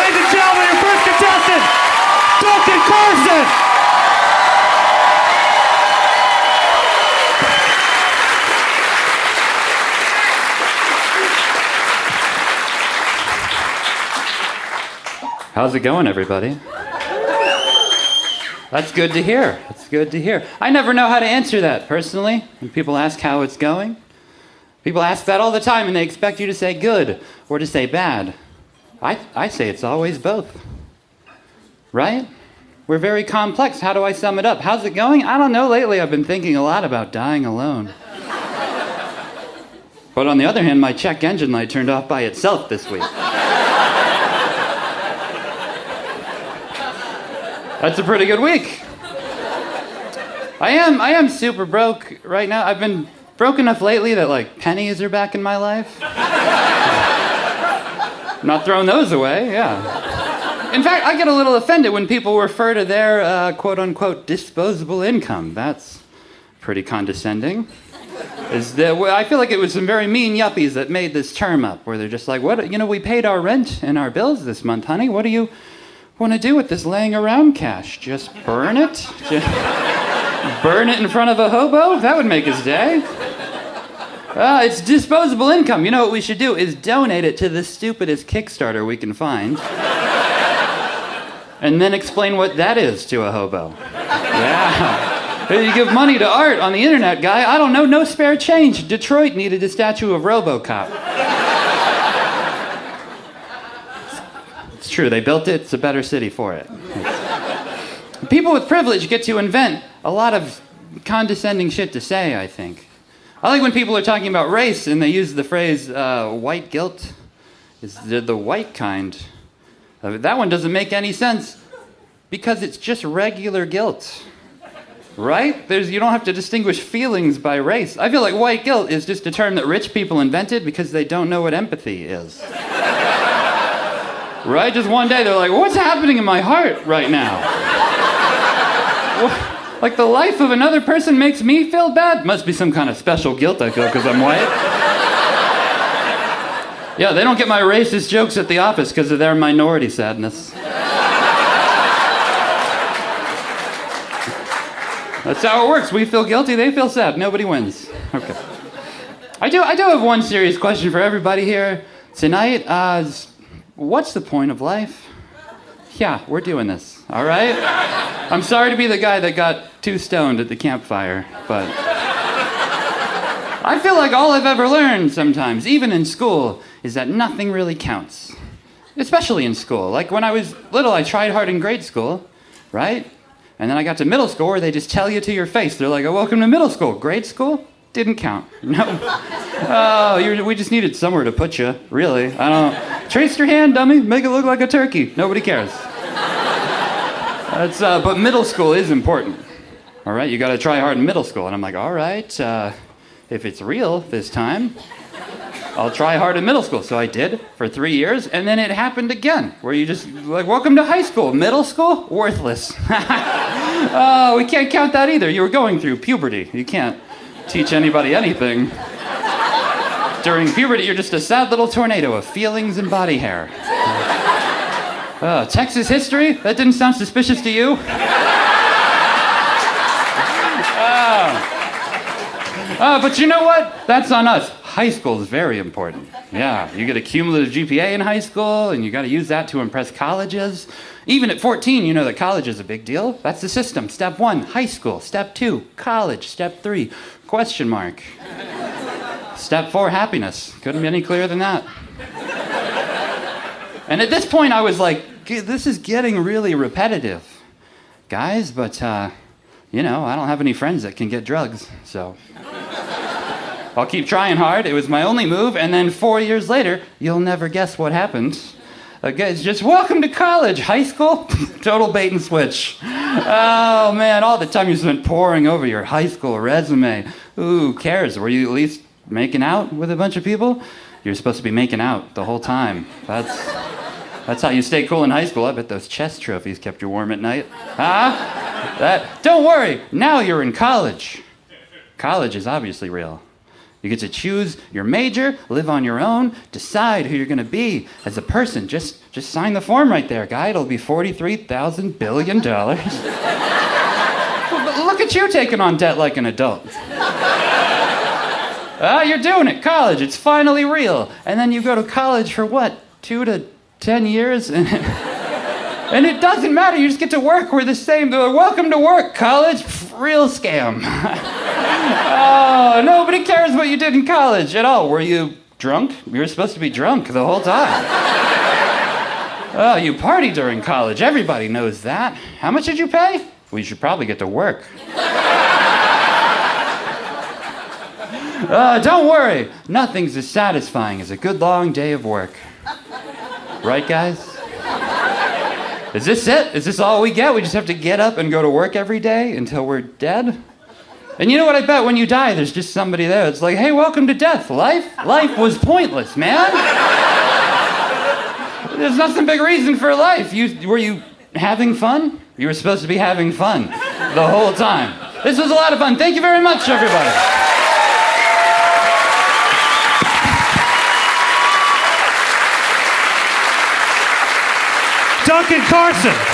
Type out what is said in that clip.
ladies and gentlemen, your first contestant, Duncan Carson. How's it going, everybody? That's good to hear. That's good to hear. I never know how to answer that, personally, when people ask how it's going. People ask that all the time, and they expect you to say good or to say bad. I say it's always both. Right? We're very complex. How do I sum it up? How's it going? I don't know. Lately, I've been thinking a lot about dying alone. But on the other hand, my check engine light turned off by itself this week. That's a pretty good week. I am super broke right now. I've been broke enough lately that, like, pennies are back in my life. I'm not throwing those away, yeah. In fact, I get a little offended when people refer to their quote-unquote disposable income. That's pretty condescending. I feel like it was some very mean yuppies that made this term up, where they're just like, "What? You know, we paid our rent and our bills this month, honey. What do you want to do with this laying around cash? Just burn it? Just burn it in front of a hobo? That would make his day." It's disposable income. You know what we should do is donate it to the stupidest Kickstarter we can find. And then explain what that is to a hobo. Yeah. You give money to art on the internet, guy. I don't know, no spare change. Detroit needed a statue of RoboCop. It's true, they built it. It's a better city for it. People with privilege get to invent a lot of condescending shit to say, I think. I like when people are talking about race and they use the phrase, white guilt is the white kind. That one doesn't make any sense because it's just regular guilt, right? You don't have to distinguish feelings by race. I feel like white guilt is just a term that rich people invented because they don't know what empathy is. Right? Just one day they're like, what's happening in my heart right now? Like the life of another person makes me feel bad? Must be some kind of special guilt I feel because I'm white. Yeah, they don't get my racist jokes at the office because of their minority sadness. That's how it works. We feel guilty, they feel sad. Nobody wins. Okay. I do have one serious question for everybody here tonight. What's the point of life? Yeah, we're doing this, all right? I'm sorry to be the guy that got too stoned at the campfire, but I feel like all I've ever learned sometimes, even in school, is that nothing really counts. Especially in school. Like when I was little, I tried hard in grade school, right? And then I got to middle school where they just tell you to your face. They're like, oh, welcome to middle school. Grade school? Didn't count. No. Oh, we just needed somewhere to put you, really. I don't. Trace your hand, dummy. Make it look like a turkey. Nobody cares. But middle school is important. All right, you got to try hard in middle school. And I'm like, all right, if it's real this time, I'll try hard in middle school. So I did for 3 years, and then it happened again, where you just, like, welcome to high school. Middle school? Worthless. Oh, we can't count that either. You were going through puberty. You can't teach anybody anything. During puberty, you're just a sad little tornado of feelings and body hair. Texas history? That didn't sound suspicious to you? But you know what? That's on us. High school is very important. Yeah, you get a cumulative GPA in high school, and you got to use that to impress colleges. Even at 14, you know that college is a big deal. That's the system. Step 1, high school. Step 2, college. Step 3, question mark. Step 4, happiness. Couldn't be any clearer than that. And at this point, I was like, this is getting really repetitive, guys, but, you know, I don't have any friends that can get drugs, so I'll keep trying hard. It was my only move, and then 4 years later, you'll never guess what happened. It's just, welcome to college. High school? Total bait and switch. Oh, man, all the time you spent poring over your high school resume. Who cares? Were you at least making out with a bunch of people? You're supposed to be making out the whole time. That's how you stay cool in high school. I bet those chess trophies kept you warm at night. Huh? Don't worry. Now you're in college. College is obviously real. You get to choose your major, live on your own, decide who you're going to be as a person. Just Just sign the form right there, guy. It'll be $43,000 billion. Look at you taking on debt like an adult. You're doing it. College. It's finally real. And then you go to college for what? 2 to 10 years? And it doesn't matter. You just get to work. We're the same. They're like, welcome to work, college. Real scam. Oh, nobody cares what you did in college at all. Were you drunk? You were supposed to be drunk the whole time. Oh, you party during college. Everybody knows that. How much did you pay? Well, you should probably get to work. Don't worry. Nothing's as satisfying as a good long day of work. Right, guys? Is this it? Is this all we get? We just have to get up and go to work every day until we're dead? And you know what? I bet when you die, there's just somebody there. It's like, hey, welcome to death. Life was pointless, man. There's not some big reason for life. Were you having fun? You were supposed to be having fun the whole time. This was a lot of fun. Thank you very much, everybody. Duncan Carson.